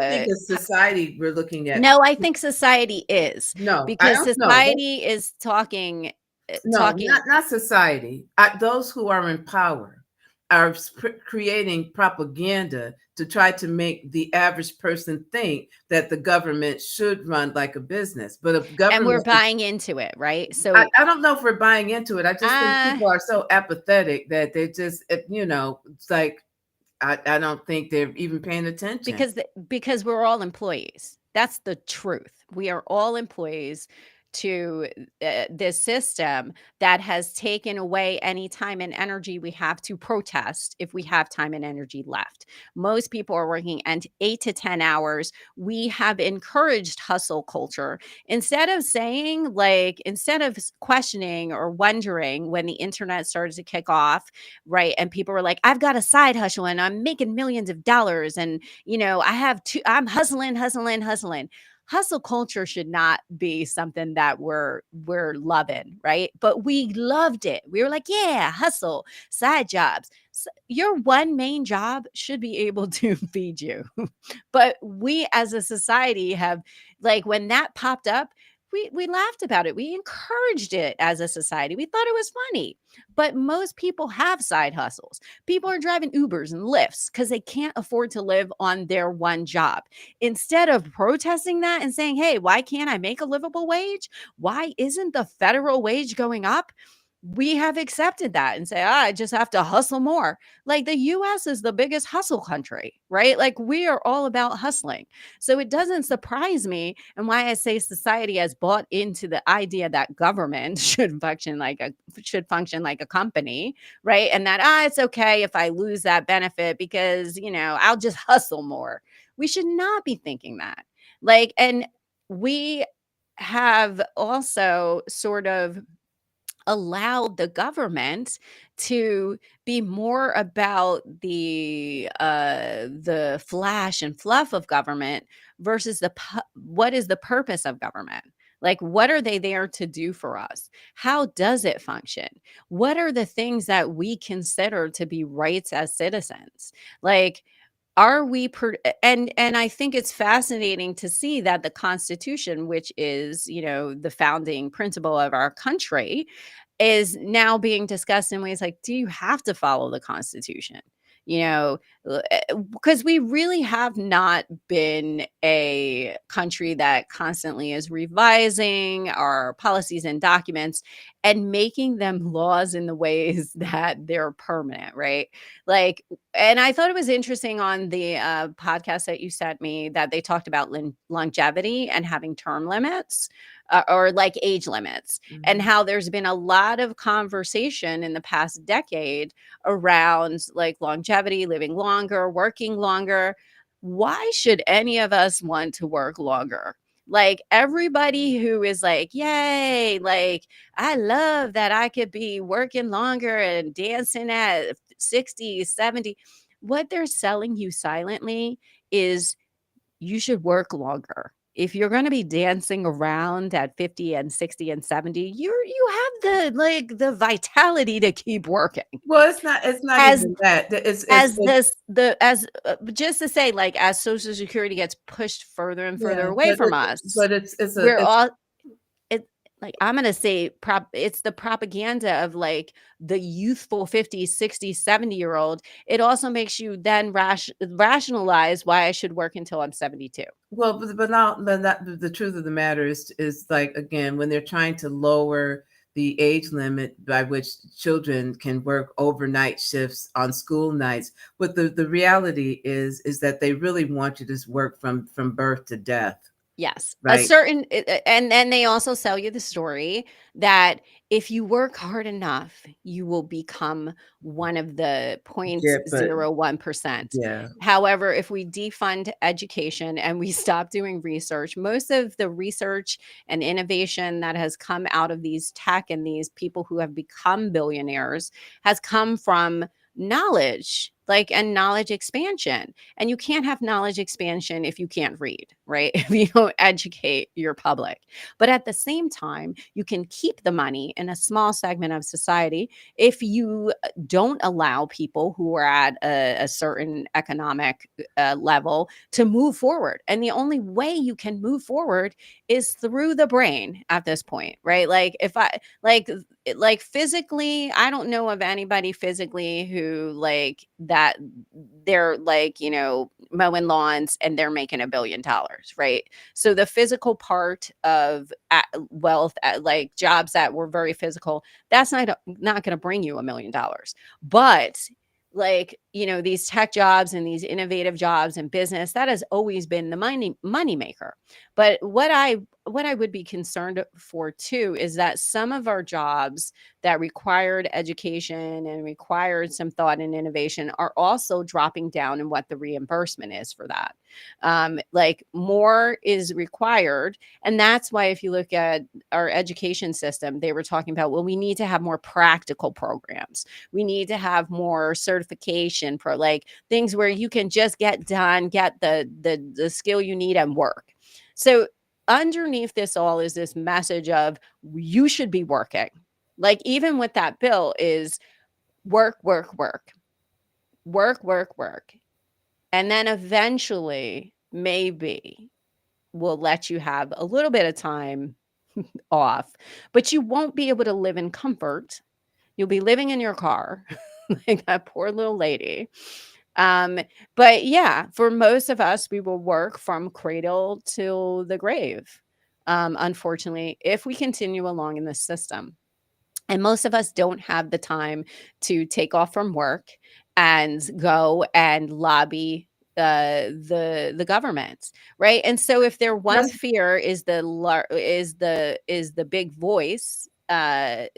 think as society we're looking at. no, I think society is, No, I because don't know. society is talking No, talking not society. Those who are in power are creating propaganda to try to make the average person think that the government should run like a business. But if and we're government, buying into it, right? So I don't know if we're buying into it. I just think uh people are so apathetic that they just, it's like, I don't think they're even paying attention. because we're all employees. That's the truth. We are all employees to this system that has taken away any time and energy we have to protest if we have time and energy left. Most people are working and 8 to 10 hours. We have encouraged hustle culture instead of questioning or wondering when the internet started to kick off, right? And people were like, I've got a side hustle and I'm making millions of dollars. And, I'm hustling, hustling, hustling. Hustle culture should not be something that we're loving, right? But we loved it. We were like, yeah, hustle, side jobs. Your one main job should be able to feed you. But we as a society have, like, when that popped up, we laughed about it. We encouraged it as a society. We thought it was funny. But most people have side hustles. People are driving Ubers and Lyfts because they can't afford to live on their one job. Instead of protesting that and saying, hey, why can't I make a livable wage? Why isn't the federal wage going up? We have accepted that and say, I just have to hustle more. Like the US is the biggest hustle country, right? Like we are all about hustling. So it doesn't surprise me. And why I say society has bought into the idea that government should function like a company, right? And that it's okay if I lose that benefit because, I'll just hustle more. We should not be thinking that. And we have also sort of allowed the government to be more about the flash and fluff of government versus what is the purpose of government. Like, what are they there to do for us? How does it function? What are the things that we consider to be rights as citizens? Like, are we and I think it's fascinating to see that the Constitution, which is, the founding principle of our country, is now being discussed in ways like, do you have to follow the Constitution? You know, because we really have not been a country that constantly is revising our policies and documents and making them laws in the ways that they're permanent, right? Like, and I thought it was interesting on the podcast that you sent me that they talked about longevity and having term limits or like age limits, and Mhm. how there's been a lot of conversation in the past decade around like longevity, living longer, working longer. Why should any of us want to work longer? Like everybody who is like, yay, like I love that I could be working longer and dancing at 60, 70. What they're selling you silently is you should work longer. If you're going to be dancing around at 50 and 60 and 70, you have the vitality to keep working. Well, it's not As even that. as this the as just to say, like, as Social Security gets pushed further and further Yeah, away from us, we're it's all it like I'm gonna say it's the propaganda of like the youthful 50s, 60s, 70-year-old. It also makes you then rationalize why I should work until I'm 72. well, but now, but that, the truth of the matter is like again when they're trying to lower the age limit by which children can work overnight shifts on school nights. But the reality is that they really want you to work from birth to death, Yes. A right? certain and then they also sell you the story that if you work hard enough, you will become one of the Yeah, but 0.01%. yeah, However, if we defund education and we stop doing research, most of the research and innovation that has come out of these tech and these people who have become billionaires has come from knowledge, like, and knowledge expansion. And you can't have knowledge expansion if you can't read, right? If you don't educate your public. But at the same time, you can keep the money in a small segment of society if you don't allow people who are at a certain economic level to move forward. And the only way you can move forward is through the brain at this point, right? Like, if I like physically, I don't know of anybody physically who like that they're like, mowing lawns and they're making $1 billion, right? So the physical part of wealth, like jobs that were very physical, that's not going to bring you $1 million. But like, these tech jobs and these innovative jobs and business, that has always been the money maker. But what I would be concerned for too is that some of our jobs that required education and required some thought and innovation are also dropping down in what the reimbursement is for that. Like, more is required. And that's why, if you look at our education system, they were talking about, well, we need to have more practical programs. We need to have more certification pro, like things where you can just get done, get the skill you need and work. So underneath this all is this message of you should be working. Like, even with that bill is work, work, work, work, work, work. And then eventually, maybe we'll let you have a little bit of time off, but you won't be able to live in comfort. You'll be living in your car, like that poor little lady. Um, but yeah, for most of us, we will work from cradle till the grave. Unfortunately, if we continue along in this system. And most of us don't have the time to take off from work and go and lobby the government, right? And so if their one that's fear is the big voice, they're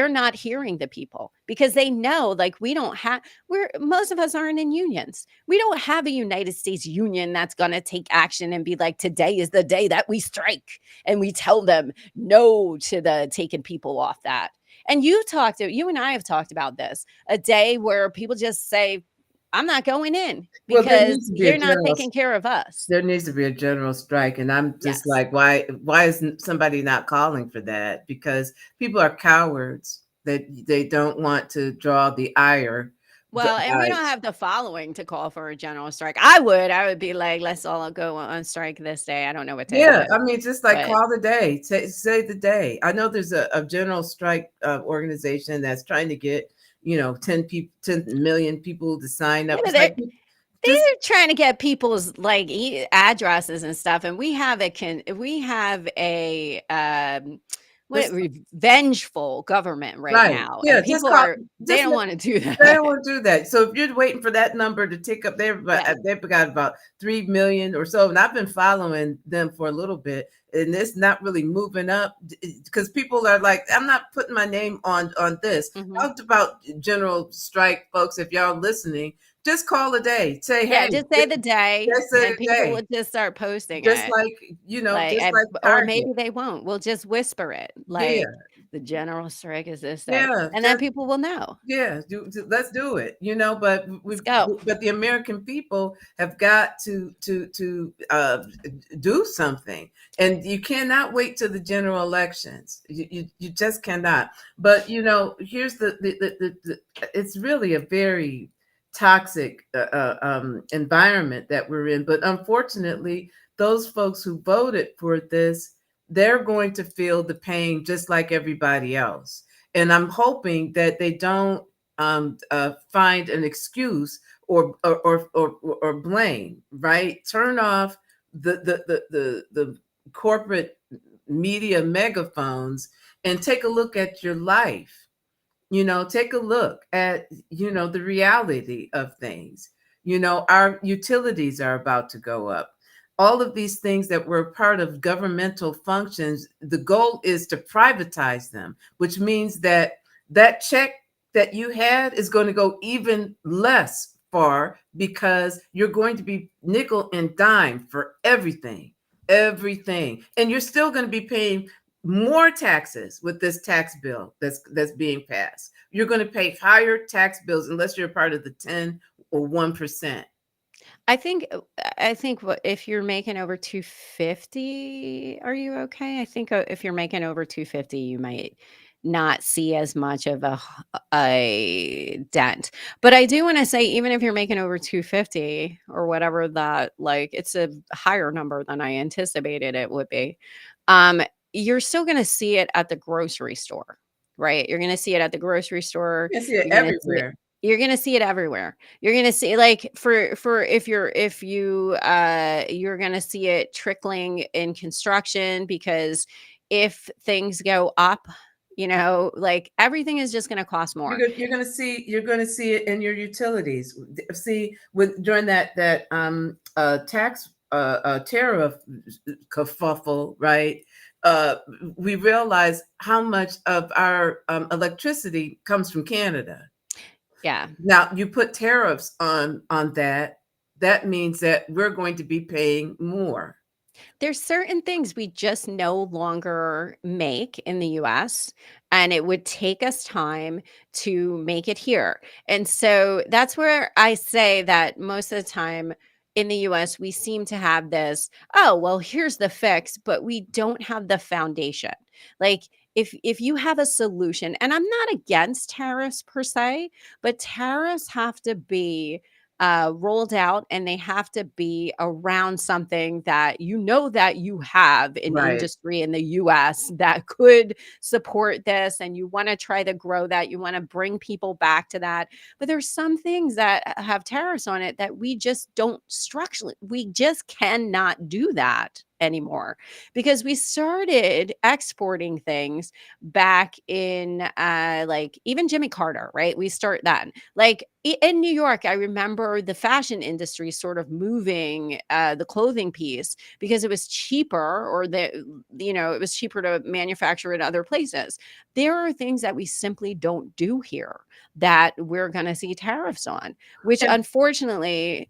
not hearing the people because they know, like, we're most of us aren't in unions. We don't have a United States union that's going to take action and be like, today is the day that we strike, and we tell them no to the taking people off that. And you and I have talked about this, a day where people just say, I'm not going in well, there because needs to be a you're not general taking care of us. there needs to be a general strike, and I'm just Yes. like, why isn't somebody not calling for that? Because people are cowards that they don't want to draw the ire. Well, and we don't have the following to call for a general strike. I would be like, let's all go on strike this day. I don't know what day it Yeah, is, I mean, just like but call the day, say the day. I know there's a general strike organization that's trying to get 10 million people to sign yeah, up. but It's like just they're trying to get people's like addresses and stuff, and we have a what just revengeful government right right, now, and yeah, just people call. they Just don't want to do They that. won't do that. So if you're waiting for that number to tick up, Yes. they've got about 3 million or so, and I've been following them for a little bit, and it's not really moving up because people are like, I'm not putting my name on this. Hmm. How about general strike, folks? If y'all listening, just call a day. Say, Yeah, hey, just say the day, just say and the people will day, just start posting just it. like Like, just like or Target. maybe they won't. We'll just whisper it, like, Yeah, the general strike is this day, yeah, and then just people will know. yeah, let's do it. But Let's go. the American people have got to do something, and you cannot wait till the general elections. You just cannot. But here's the it's really a very toxic environment that we're in. But unfortunately, those folks who voted for this, they're going to feel the pain just like everybody else, and I'm hoping that they don't find an excuse or blame. Right? Turn off the corporate media megaphones and take a look at your life. Take a look at, the reality of things. Our utilities are about to go up. All of these things that were part of governmental functions, the goal is to privatize them, which means that check that you had is going to go even less far, because you're going to be nickel and dime for everything. And you're still going to be paying more taxes with this tax bill that's being passed. You're going to pay higher tax bills unless you're part of the 10 or 1%. I think if you're making over 250, are you okay? I think if you're making over 250, you might not see as much of a dent. But I do want to say, even if you're making over 250 or whatever, that like it's a higher number than I anticipated it would be. Um, you're still going to see it at the grocery store, right? You're going to see it at the grocery store. You see it You're going to see it everywhere. you're gonna see it everywhere. You're gonna see, like, for you're gonna see it trickling in construction, because if things go up, like, everything is just gonna cost more. You're going to see it in your utilities. See, with during that tax tariff kerfuffle, right? Uh, we realize how much of our electricity comes from Canada. Yeah. Now, you put tariffs on that. That means that we're going to be paying more. There's certain things we just no longer make in the US, and it would take us time to make it here. And so that's where I say that most of the time in the US, we seem to have this, oh, well, here's the fix, but we don't have the foundation. Like, if you have a solution, and I'm not against tariffs per se, but tariffs have to be rolled out, and they have to be around something that that you have an Right. industry in the US that could support this, and you want to try to grow that. You want to bring people back to that. But there's some things that have tariffs on it that we just don't structurally, we just cannot do that anymore, because we started exporting things back in like even Jimmy Carter, right? We start then, like in New York, I remember the fashion industry sort of moving the clothing piece because it was cheaper, or it was cheaper to manufacture in other places. There are things that we simply don't do here that we're going to see tariffs on, which And unfortunately,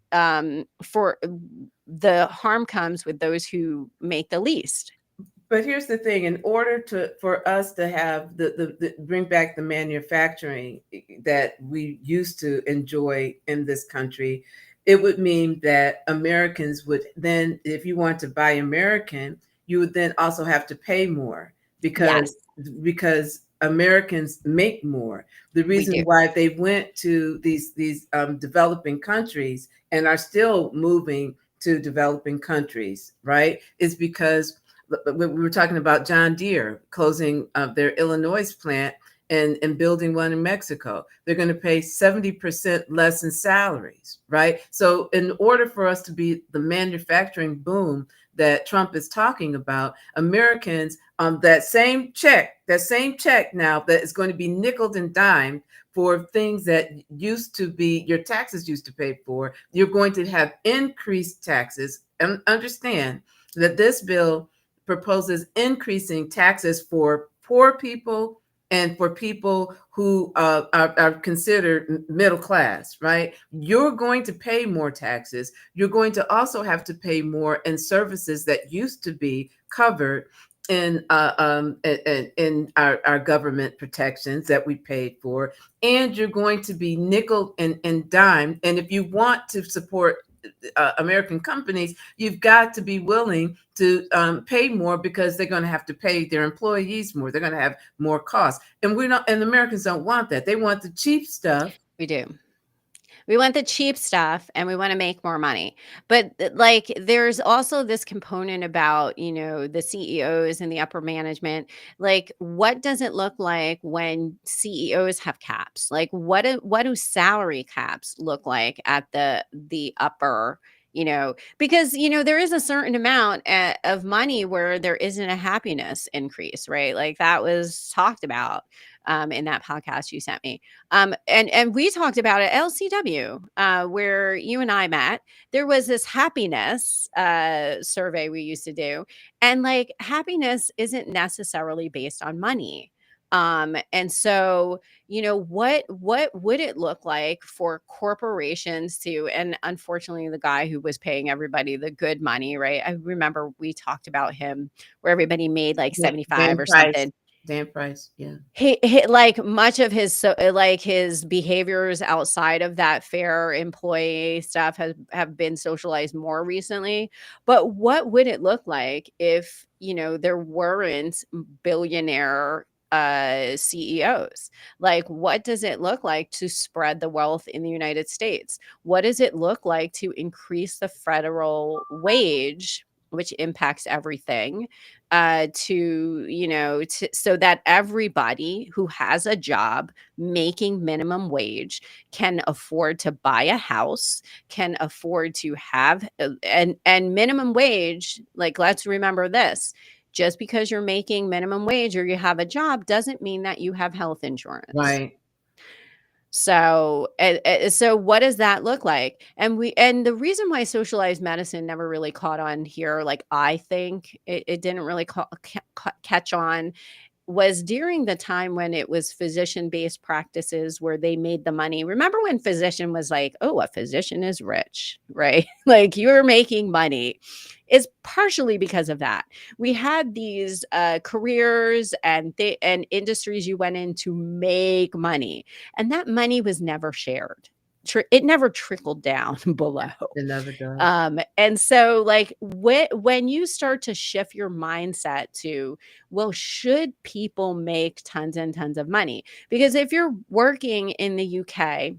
for the harm comes with those who make the least. But here's the thing: in order for us to have the bring back the manufacturing that we used to enjoy in this country, it would mean that Americans would then, if you want to buy American, you would then also have to pay more, Yes, because Americans make more. The we reason do. why they went to these developing countries and are still moving to developing countries, right, is because we were talking about John Deere closing their Illinois plant and building one in Mexico. They're going to pay 70% less in salaries, right? So in order for us to be the manufacturing boom that Trump is talking about, Americans, that same check now that is going to be nickeled and dimed for things that used to be your taxes used to pay for, you're going to have increased taxes. And understand that this bill proposes increasing taxes for poor people and for people who are considered middle class, right? You're going to pay more taxes. You're going to also have to pay more in services that used to be covered in our government protections that we paid for, and you're going to be nickel and dime. And if you want to support American companies, you've got to be willing to pay more, because they're going to have to pay their employees more. They're going to have more costs, and we're not. And Americans don't want that. They want the cheap stuff. We do. We want the cheap stuff, and we want to make more money. But like, there's also this component about, the CEOs and the upper management. Like, what does it look like when CEOs have caps? Like, what do salary caps look like at the upper, because, there is a certain amount of money where there isn't a happiness increase, right? Like that was talked about in that podcast you sent me. And we talked about it at LCW, where you and I met. There was this happiness survey we used to do. And like happiness isn't necessarily based on money. And so, what would it look like for corporations to, and unfortunately the guy who was paying everybody the good money, right? I remember we talked about him where everybody made like 75 Dan or Price. something. Dan Price. Yeah. He like much of like his behaviors outside of that fair employee stuff have been socialized more recently. But what would it look like if, there weren't billionaire CEOs? Like, what does it look like to spread the wealth in the United States? What does it look like to increase the federal wage, which impacts everything, so that everybody who has a job making minimum wage can afford to buy a house, can afford to have, and minimum wage, like, let's remember this. Just because you're making minimum wage or you have a job doesn't mean that you have health insurance. Right. So, so what does that look like? And the reason why socialized medicine never really caught on here, like I think it didn't really catch on, was during the time when it was physician-based practices where they made the money. Remember when physician was like, oh, a physician is rich, right? Like you're making money. Is partially because of that. We had these careers and industries you went in to make money, and that money was never shared. It never trickled down below. It never does. And so like when you start to shift your mindset to, well, should people make tons and tons of money? Because if you're working in the UK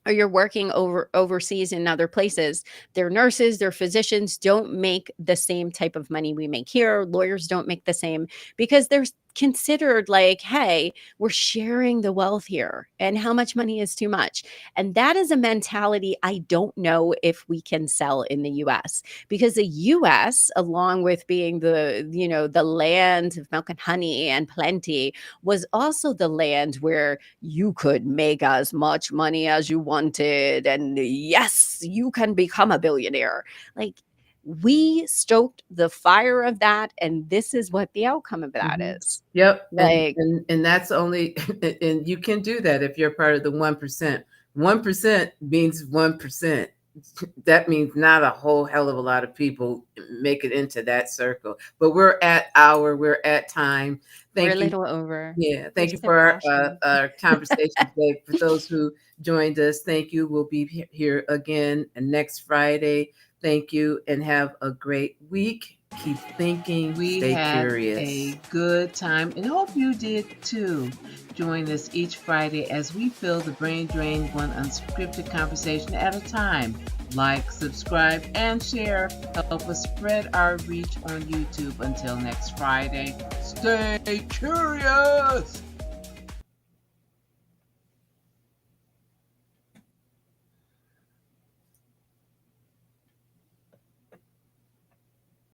or you're working overseas in other places, their nurses, their physicians don't make the same type of money we make here. Lawyers don't make the same, because they're considered like, hey, we're sharing the wealth here, and how much money is too much. And that is a mentality I don't know if we can sell in the US, because the US, along with being the land of milk and honey and plenty, was also the land where you could make as much money as you wanted. And yes, you can become a billionaire. Like, we stoked the fire of that, and this is what the outcome of that is. Yep. Like, And that's only, and you can do that if you're part of the 1%. 1% means 1%. That means not a whole hell of a lot of people make it into that circle. But we're at time. we're Thank a you. little over. Yeah, We're thank you so for passionate. our conversation today. For those who joined us, thank you. We'll be here again next Friday. Thank you, and have a great week. Keep thinking, stay curious. A good time, and hope you did too. Join us each Friday as we fill the brain drain, one unscripted conversation at a time. Like, subscribe, and share. Help us spread our reach on YouTube. Until next Friday, stay curious.